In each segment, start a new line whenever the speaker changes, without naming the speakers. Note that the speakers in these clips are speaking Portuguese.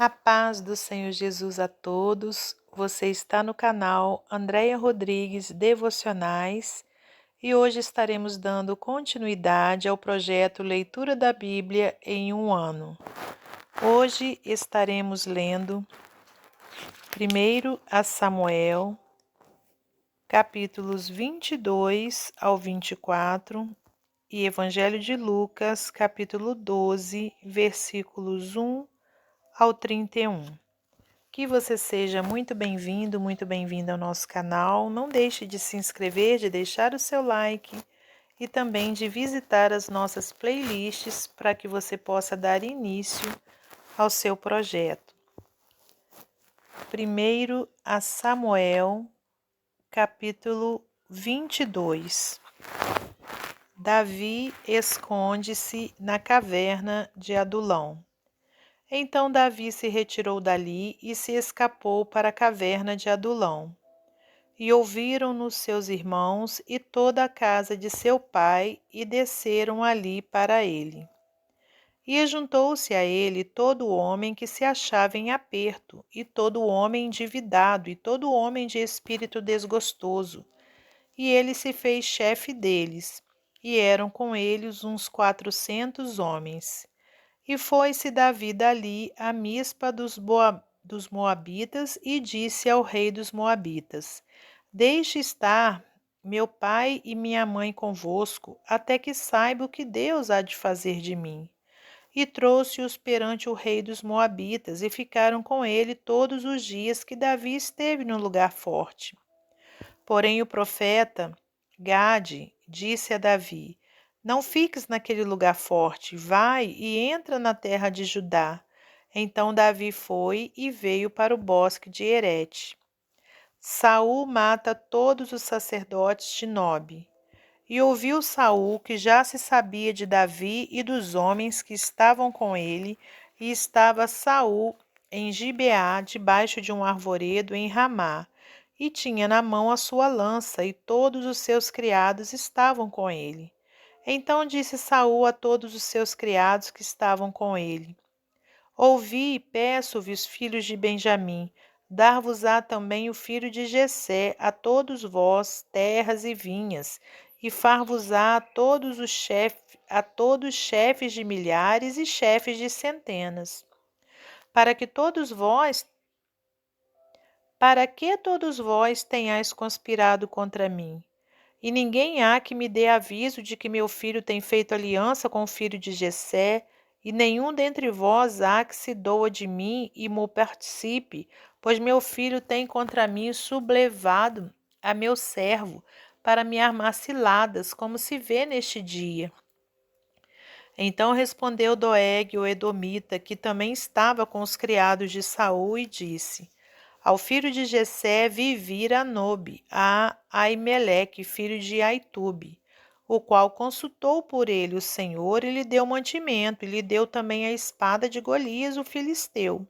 A paz do Senhor Jesus a todos. Você está no canal Andréia Rodrigues Devocionais e hoje estaremos dando continuidade ao projeto Leitura da Bíblia em um ano. Hoje estaremos lendo 1 a Samuel, capítulos 22 ao 24 e Evangelho de Lucas, capítulo 12, versículos 1 ao 31. Que você seja muito bem-vindo, muito bem-vinda ao nosso canal. Não deixe de se inscrever, de deixar o seu like e também de visitar as nossas playlists para que você possa dar início ao seu projeto. 1 a Samuel, capítulo 22. Davi esconde-se na caverna de Adulão. Então Davi se retirou dali e se escapou para a caverna de Adulão. E ouviram-no seus irmãos e toda a casa de seu pai, e desceram ali para ele. E juntou-se a ele todo homem que se achava em aperto, e todo homem endividado, e todo homem de espírito desgostoso. E ele se fez chefe deles, e eram com eles uns 400 homens. E foi-se Davi dali a Mispa dos Moabitas e disse ao rei dos Moabitas: Deixe estar meu pai e minha mãe convosco, até que saiba o que Deus há de fazer de mim. E trouxe-os perante o rei dos Moabitas, e ficaram com ele todos os dias que Davi esteve no lugar forte. Porém o profeta Gade disse a Davi: Não fiques naquele lugar forte, vai e entra na terra de Judá. Então Davi foi e veio para o bosque de Herete. Saul mata todos os sacerdotes de Nobe. E ouviu Saul que já se sabia de Davi e dos homens que estavam com ele, e estava Saul em Gibeá, debaixo de um arvoredo em Ramá, e tinha na mão a sua lança, e todos os seus criados estavam com ele. Então disse Saul a todos os seus criados que estavam com ele: Ouvi, peço-vos, filhos de Benjamim, dar-vos-á também o filho de Jessé, a todos vós, terras e vinhas, e far-vos-á a todos chefes de milhares e chefes de centenas, para que todos vós tenhais conspirado contra mim? E ninguém há que me dê aviso de que meu filho tem feito aliança com o filho de Jessé, e nenhum dentre vós há que se doa de mim e mo participe, pois meu filho tem contra mim sublevado a meu servo, para me armar ciladas, como se vê neste dia. Então respondeu Doeg, o edomita, que também estava com os criados de Saul, e disse: Ao filho de Jessé vi vir a Nobe, a Aimeleque, filho de Aitube, o qual consultou por ele o Senhor e lhe deu mantimento, e lhe deu também a espada de Golias, o filisteu.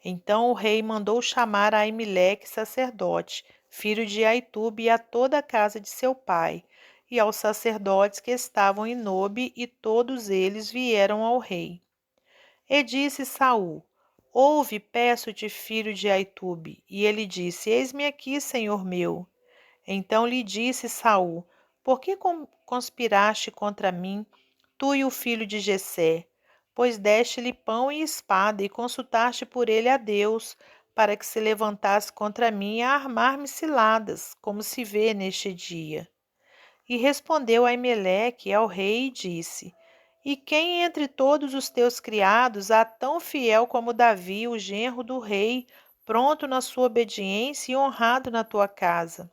Então o rei mandou chamar a Aimeleque, sacerdote, filho de Aitube, e a toda a casa de seu pai, e aos sacerdotes que estavam em Nobe, e todos eles vieram ao rei. E disse Saul: Ouve, peço-te, filho de Aitube. E ele disse: Eis-me aqui, senhor meu. Então lhe disse Saul: Por que conspiraste contra mim, tu e o filho de Jessé? Pois deste-lhe pão e espada, e consultaste por ele a Deus, para que se levantasse contra mim a armar-me ciladas, como se vê neste dia. E respondeu Aimeleque ao rei e disse: E quem entre todos os teus criados há tão fiel como Davi, o genro do rei, pronto na sua obediência e honrado na tua casa?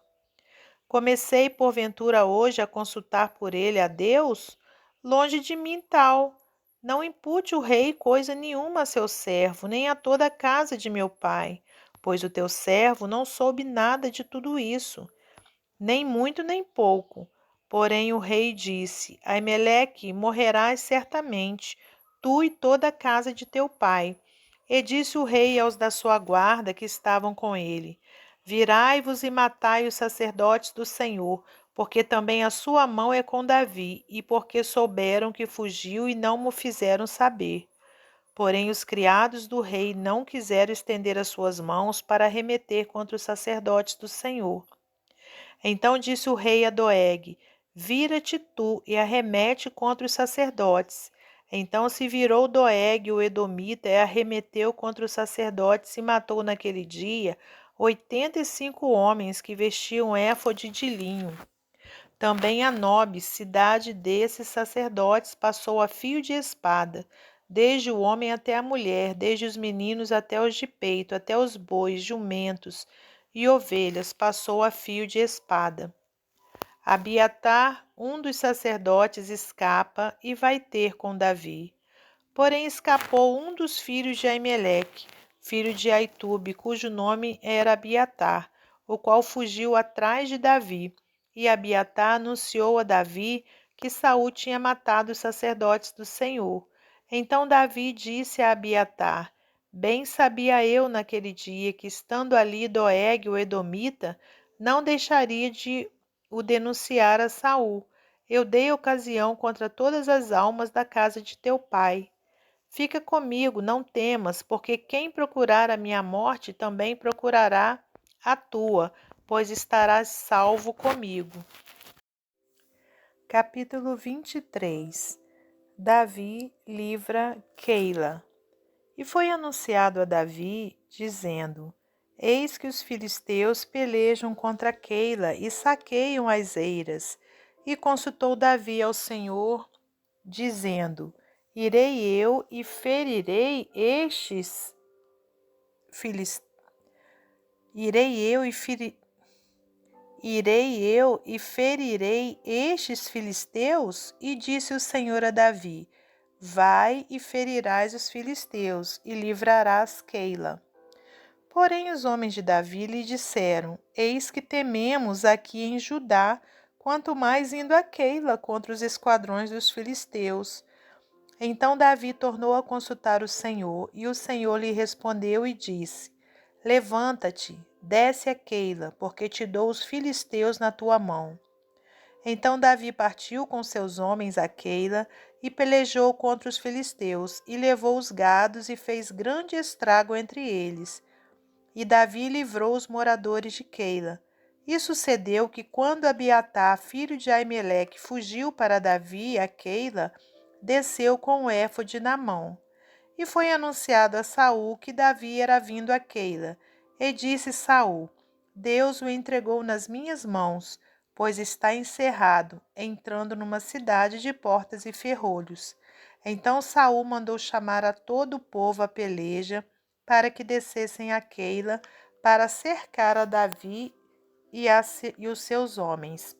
Comecei, porventura, hoje a consultar por ele a Deus? Longe de mim tal. Não impute o rei coisa nenhuma a seu servo, nem a toda a casa de meu pai, pois o teu servo não soube nada de tudo isso, nem muito nem pouco. Porém o rei disse: Aimeleque, morrerás certamente, tu e toda a casa de teu pai. E disse o rei aos da sua guarda que estavam com ele: Virai-vos e matai os sacerdotes do Senhor, porque também a sua mão é com Davi, e porque souberam que fugiu e não mo fizeram saber. Porém, os criados do rei não quiseram estender as suas mãos para arremeter contra os sacerdotes do Senhor. Então disse o rei a Doeg: Vira-te tu e arremete contra os sacerdotes. Então se virou Doeg, o edomita, e arremeteu contra os sacerdotes e matou naquele dia 85 homens que vestiam éfode de linho. Também a Nobe, cidade desses sacerdotes, passou a fio de espada, desde o homem até a mulher, desde os meninos até os de peito, até os bois, jumentos e ovelhas, passou a fio de espada. Abiatar, um dos sacerdotes, escapa e vai ter com Davi. Porém escapou um dos filhos de Aimeleque, filho de Aitube, cujo nome era Abiatar, o qual fugiu atrás de Davi. E Abiatar anunciou a Davi que Saul tinha matado os sacerdotes do Senhor. Então Davi disse a Abiatar: Bem sabia eu naquele dia que, estando ali Doeg, o edomita, não deixaria de o denunciar a Saul. Eu dei ocasião contra todas as almas da casa de teu pai. Fica comigo, não temas, porque quem procurar a minha morte também procurará a tua, pois estarás salvo comigo. Capítulo 23. Davi livra Keila. E foi anunciado a Davi, dizendo: Eis que os filisteus pelejam contra Keila e saqueiam as eiras. E consultou Davi ao Senhor, dizendo: Irei eu e ferirei estes filisteus. Irei eu e ferirei estes filisteus? E disse o Senhor a Davi: Vai e ferirás os filisteus e livrarás Keila. Porém os homens de Davi lhe disseram: Eis que tememos aqui em Judá, quanto mais indo a Keila contra os esquadrões dos filisteus. Então Davi tornou a consultar o Senhor, e o Senhor lhe respondeu e disse: Levanta-te, desce a Keila, porque te dou os filisteus na tua mão. Então Davi partiu com seus homens a Keila e pelejou contra os filisteus, e levou os gados e fez grande estrago entre eles. E Davi livrou os moradores de Keila. E sucedeu que, quando Abiatar, filho de Aimeleque, fugiu para Davi a Keila, desceu com o éfode na mão. E foi anunciado a Saul que Davi era vindo a Keila. E disse Saul: Deus o entregou nas minhas mãos, pois está encerrado, entrando numa cidade de portas e ferrolhos. Então Saul mandou chamar a todo o povo à peleja, para que descessem a Keila, para cercar a Davi e os seus homens.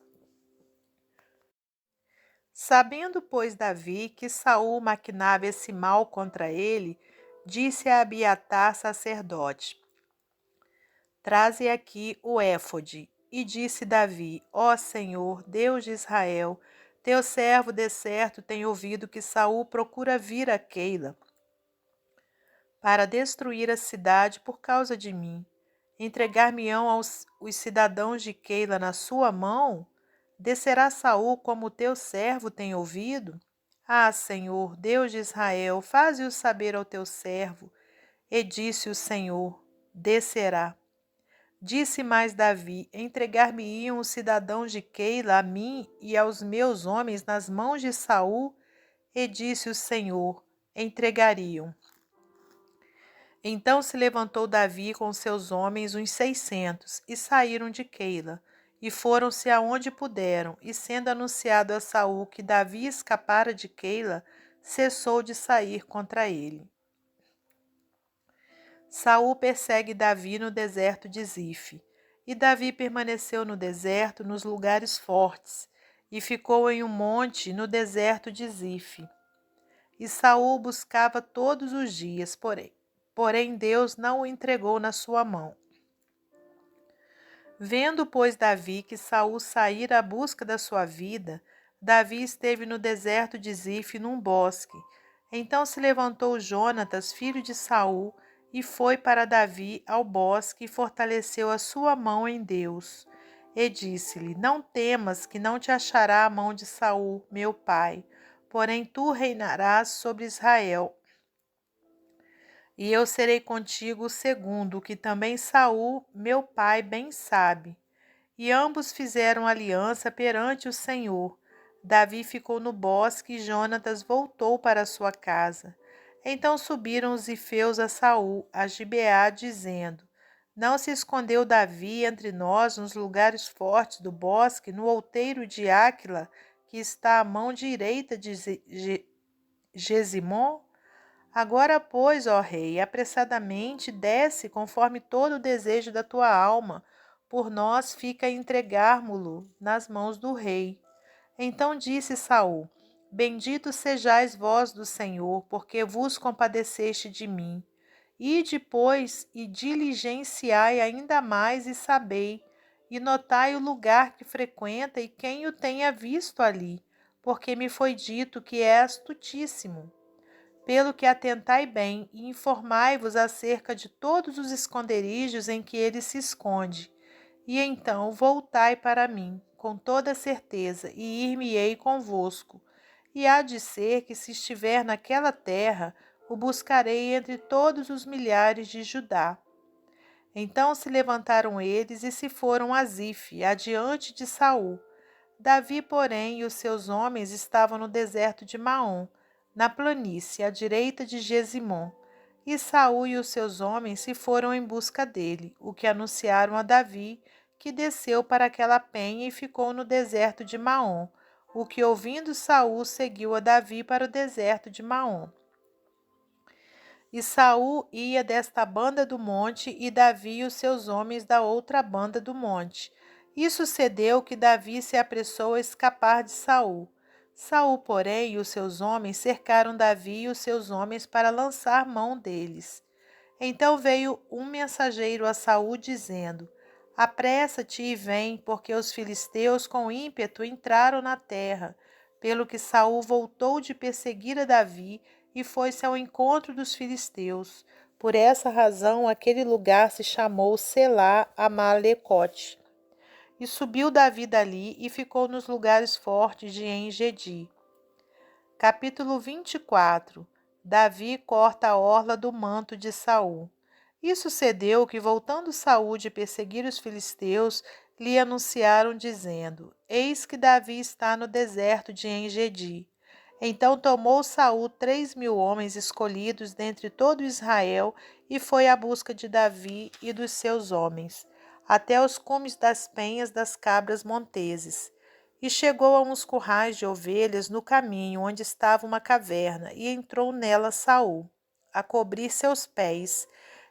Sabendo, pois, Davi que Saul maquinava esse mal contra ele, disse a Abiatar, sacerdote: Traze aqui o éfode. E disse Davi: Ó Senhor, Deus de Israel, teu servo de certo tem ouvido que Saul procura vir a Keila para destruir a cidade por causa de mim. Entregar-me-ão os cidadãos de Keila na sua mão? Descerá Saul como o teu servo tem ouvido? Ah, Senhor, Deus de Israel, faze-o saber ao teu servo. E disse o Senhor: Descerá. Disse mais Davi: Entregar-me-iam os cidadãos de Keila a mim e aos meus homens nas mãos de Saul? E disse o Senhor: Entregariam. Então se levantou Davi com seus homens, uns 600, e saíram de Keila, e foram-se aonde puderam, e sendo anunciado a Saul que Davi escapara de Keila, cessou de sair contra ele. Saul persegue Davi no deserto de Zife. E Davi permaneceu no deserto, nos lugares fortes, e ficou em um monte no deserto de Zife. E Saul o buscava todos os dias, porém Deus não o entregou na sua mão. Vendo, pois, Davi que Saul saíra à busca da sua vida, Davi esteve no deserto de Zife, num bosque. Então se levantou Jonatas, filho de Saul, e foi para Davi ao bosque e fortaleceu a sua mão em Deus. E disse-lhe: Não temas, que não te achará a mão de Saul, meu pai, porém tu reinarás sobre Israel. e eu serei contigo o segundo, que também Saul, meu pai, bem sabe. E ambos fizeram aliança perante o Senhor. Davi ficou no bosque e Jonatas voltou para sua casa. Então subiram os ifeus a Saul, a Gibeá, dizendo: Não se escondeu Davi entre nós nos lugares fortes do bosque, no outeiro de Áquila, que está à mão direita de Gesimon? Agora, pois, ó rei, apressadamente desce conforme todo o desejo da tua alma. Por nós fica entregarmo-lo nas mãos do rei. Então disse Saul: Bendito sejais vós do Senhor, porque vos compadeceste de mim. Ide, pois, e diligenciai ainda mais e sabei, e notai o lugar que frequenta e quem o tenha visto ali, porque me foi dito que é astutíssimo. Pelo que atentai bem e informai-vos acerca de todos os esconderijos em que ele se esconde. E então voltai para mim, com toda certeza, e ir-me-ei convosco. E há de ser que, se estiver naquela terra, o buscarei entre todos os milhares de Judá. Então se levantaram eles e se foram a Zife, adiante de Saul. Davi, porém, e os seus homens estavam no deserto de Maom, na planície, à direita de Gesimon. E Saul e os seus homens se foram em busca dele, o que anunciaram a Davi, que desceu para aquela penha e ficou no deserto de Maom. O que, ouvindo Saul, seguiu a Davi para o deserto de Maom. E Saul ia desta banda do monte, e Davi e os seus homens da outra banda do monte. E sucedeu que Davi se apressou a escapar de Saul. Saul, porém, e os seus homens cercaram Davi e os seus homens para lançar mão deles. Então veio um mensageiro a Saul dizendo: Apressa-te e vem, porque os filisteus com ímpeto entraram na terra. Pelo que Saul voltou de perseguir a Davi e foi-se ao encontro dos filisteus. Por essa razão aquele lugar se chamou Selá Amalecote. E subiu Davi dali e ficou nos lugares fortes de En-Gedi. Capítulo 24. Davi corta a orla do manto de Saul. E sucedeu que, voltando Saul de perseguir os filisteus, lhe anunciaram, dizendo: Eis que Davi está no deserto de En-Gedi. Então tomou Saul 3.000 homens escolhidos dentre todo Israel e foi à busca de Davi e dos seus homens, até os cumes das penhas das cabras monteses. E chegou a uns currais de ovelhas no caminho onde estava uma caverna, e entrou nela Saul, a cobrir seus pés.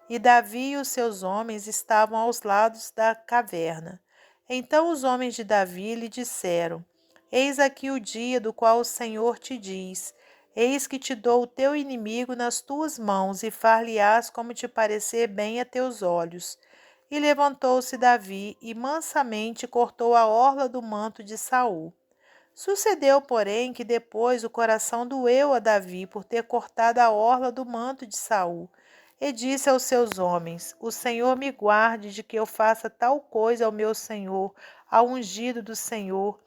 E Davi e os seus homens estavam aos lados da caverna. Então os homens de Davi lhe disseram: Eis aqui o dia do qual o Senhor te diz: Eis que te dou o teu inimigo nas tuas mãos, e far-lhe-ás como te parecer bem a teus olhos. E levantou-se Davi e mansamente cortou a orla do manto de Saul. Sucedeu, porém, que depois o coração doeu a Davi por ter cortado a orla do manto de Saul. E disse aos seus homens: O Senhor me guarde de que eu faça tal coisa ao meu senhor, ao ungido do Senhor,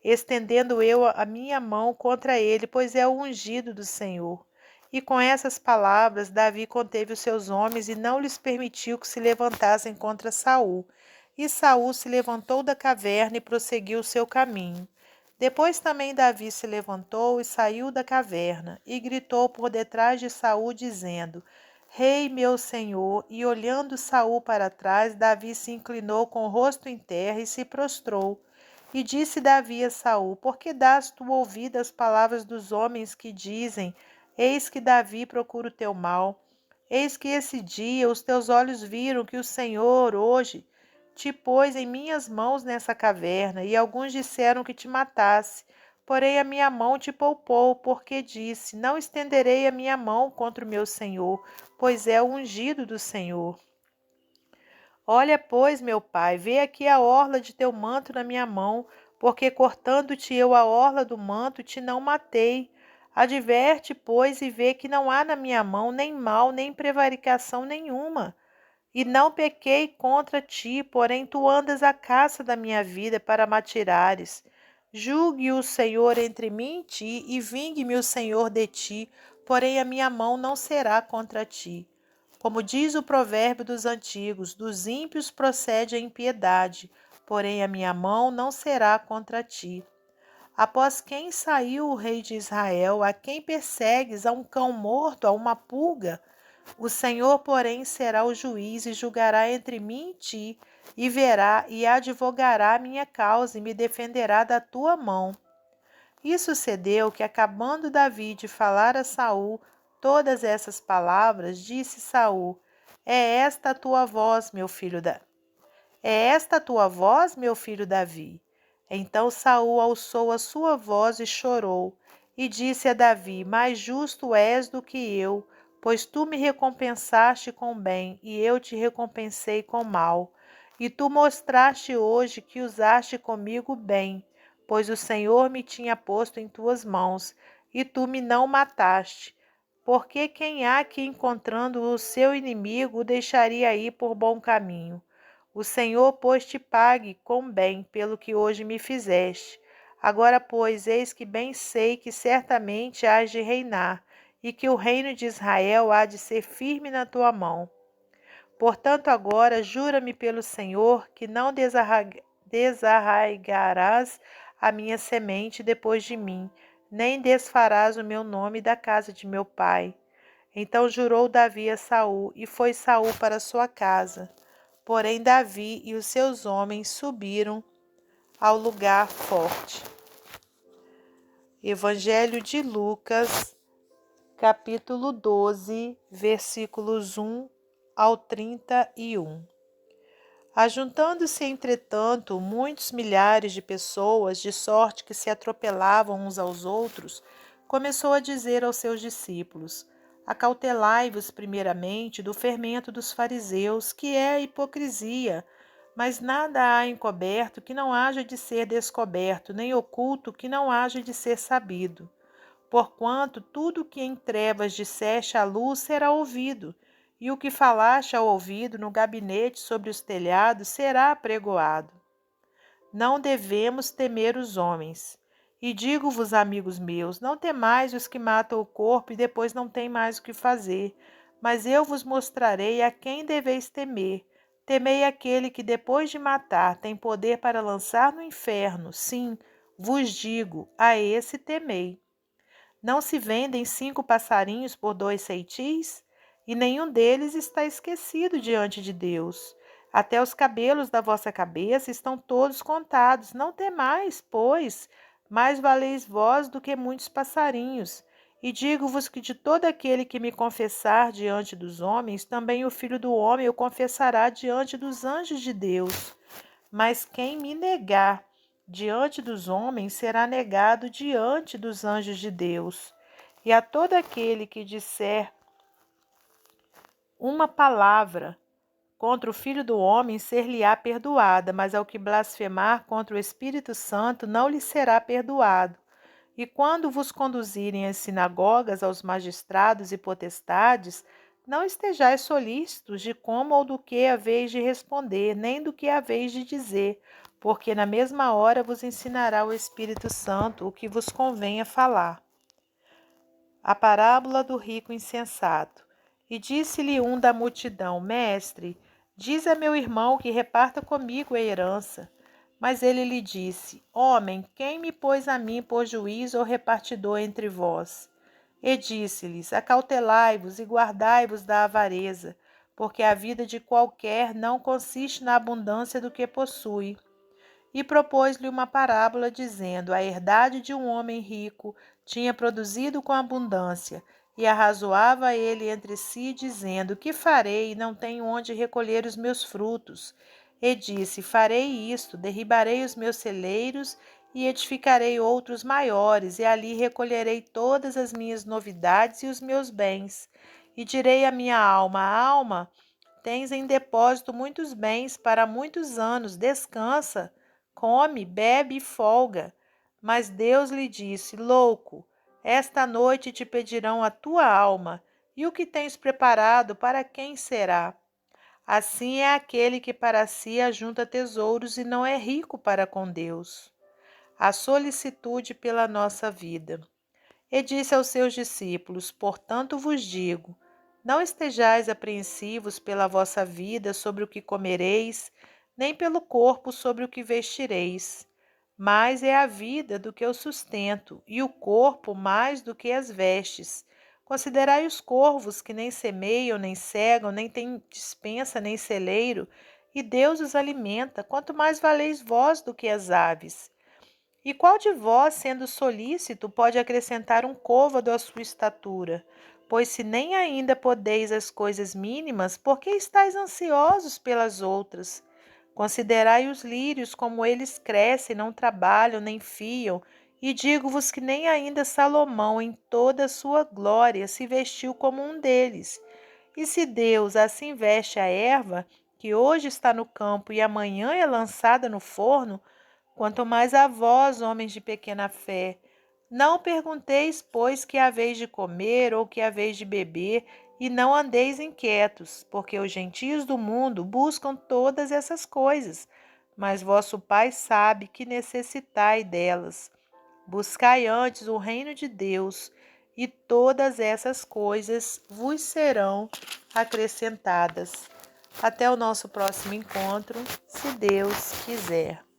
estendendo eu a minha mão contra ele, pois é o ungido do Senhor. E com essas palavras, Davi conteve os seus homens e não lhes permitiu que se levantassem contra Saul. E Saul se levantou da caverna e prosseguiu o seu caminho. Depois também Davi se levantou e saiu da caverna, e gritou por detrás de Saul, dizendo: Rei meu senhor. E olhando Saul para trás, Davi se inclinou com o rosto em terra e se prostrou. E disse Davi a Saul: Por que dás tu ouvido às palavras dos homens que dizem: Eis que Davi procura o teu mal? Eis que esse dia os teus olhos viram que o Senhor hoje te pôs em minhas mãos nessa caverna, e alguns disseram que te matasse. Porém a minha mão te poupou, porque disse: Não estenderei a minha mão contra o meu Senhor, pois é o ungido do Senhor. Olha, pois, meu pai, vê aqui a orla de teu manto na minha mão, porque cortando-te eu a orla do manto, te não matei. Adverte, pois, e vê que não há na minha mão nem mal, nem prevaricação nenhuma. E não pequei contra ti, porém tu andas à caça da minha vida para me atirares. Julgue o Senhor entre mim e ti, e vingue-me o Senhor de ti, porém a minha mão não será contra ti. Como diz o provérbio dos antigos, dos ímpios procede a impiedade, porém a minha mão não será contra ti. Após quem saiu o rei de Israel? A quem persegues? A um cão morto, a uma pulga? O Senhor, porém, será o juiz e julgará entre mim e ti, e verá e advogará a minha causa e me defenderá da tua mão. E sucedeu que, acabando Davi de falar a Saul todas essas palavras, disse Saul: É esta a tua voz, meu filho É esta a tua voz, meu filho Davi? Então Saul alçou a sua voz e chorou, e disse a Davi: Mais justo és do que eu, pois tu me recompensaste com bem, e eu te recompensei com mal. E tu mostraste hoje que usaste comigo bem, pois o Senhor me tinha posto em tuas mãos, e tu me não mataste. Porque quem há que, encontrando o seu inimigo, o deixaria ir por bom caminho? O Senhor, pois, te pague com bem pelo que hoje me fizeste. Agora, pois, eis que bem sei que certamente hás de reinar, e que o reino de Israel há de ser firme na tua mão. Portanto, agora, jura-me pelo Senhor que não desarraigarás a minha semente depois de mim, nem desfarás o meu nome da casa de meu pai. Então jurou Davi a Saul, e foi Saul para sua casa. Porém, Davi e os seus homens subiram ao lugar forte. Evangelho de Lucas, capítulo 12, versículos 1 ao 31. Ajuntando-se, entretanto, muitos milhares de pessoas, de sorte que se atropelavam uns aos outros, começou a dizer aos seus discípulos: Acautelai-vos primeiramente do fermento dos fariseus, que é a hipocrisia. Mas nada há encoberto que não haja de ser descoberto, nem oculto que não haja de ser sabido. Porquanto tudo o que em trevas disseste à luz será ouvido, e o que falaste ao ouvido no gabinete sobre os telhados será apregoado. Não devemos temer os homens. E digo-vos, amigos meus, não temais os que matam o corpo e depois não têm mais o que fazer, mas eu vos mostrarei a quem deveis temer. Temei aquele que, depois de matar, tem poder para lançar no inferno. Sim, vos digo, a esse temei. Não se vendem 5 passarinhos por 2 ceitis? E nenhum deles está esquecido diante de Deus. Até os cabelos da vossa cabeça estão todos contados. Não temais, pois, mais valeis vós do que muitos passarinhos. E digo-vos que de todo aquele que me confessar diante dos homens, também o Filho do Homem o confessará diante dos anjos de Deus. Mas quem me negar diante dos homens será negado diante dos anjos de Deus. E a todo aquele que disser uma palavra contra o Filho do Homem ser-lhe-á perdoada, mas ao que blasfemar contra o Espírito Santo não lhe será perdoado. E quando vos conduzirem às sinagogas, aos magistrados e potestades, não estejais solícitos de como ou do que haveis de responder, nem do que haveis de dizer, porque na mesma hora vos ensinará o Espírito Santo o que vos convenha falar. A parábola do rico insensato. E disse-lhe um da multidão: Mestre, diz a meu irmão que reparta comigo a herança. Mas ele lhe disse: Homem, quem me pôs a mim por juiz ou repartidor entre vós? E disse-lhes: Acautelai-vos e guardai-vos da avareza, porque a vida de qualquer não consiste na abundância do que possui. E propôs-lhe uma parábola, dizendo: A herdade de um homem rico tinha produzido com abundância, e arrazoava ele entre si, dizendo: Que farei? Não tenho onde recolher os meus frutos. E disse: Farei isto: derribarei os meus celeiros e edificarei outros maiores, e ali recolherei todas as minhas novidades e os meus bens. E direi à minha alma: Alma, tens em depósito muitos bens para muitos anos, descansa. Come, bebe e folga. Mas Deus lhe disse: Louco, esta noite te pedirão a tua alma, e o que tens preparado para quem será? Assim é aquele que para si ajunta tesouros e não é rico para com Deus. A solicitude pela nossa vida. E disse aos seus discípulos: Portanto vos digo, não estejais apreensivos pela vossa vida sobre o que comereis, nem pelo corpo sobre o que vestireis. Mais é a vida do que o sustento, e o corpo mais do que as vestes. Considerai os corvos que nem semeiam, nem cegam, nem têm despensa, nem celeiro, e Deus os alimenta, quanto mais valeis vós do que as aves. E qual de vós, sendo solícito, pode acrescentar um côvado à sua estatura? Pois se nem ainda podeis as coisas mínimas, por que estáis ansiosos pelas outras? Considerai os lírios, como eles crescem, não trabalham, nem fiam, e digo-vos que nem ainda Salomão, em toda a sua glória, se vestiu como um deles. E se Deus assim veste a erva, que hoje está no campo e amanhã é lançada no forno, quanto mais a vós, homens de pequena fé. Não pergunteis, pois, que haveis de comer ou que haveis de beber, e não andeis inquietos, porque os gentios do mundo buscam todas essas coisas, mas vosso Pai sabe que necessitai delas. Buscai antes o reino de Deus, e todas essas coisas vos serão acrescentadas. Até o nosso próximo encontro, se Deus quiser.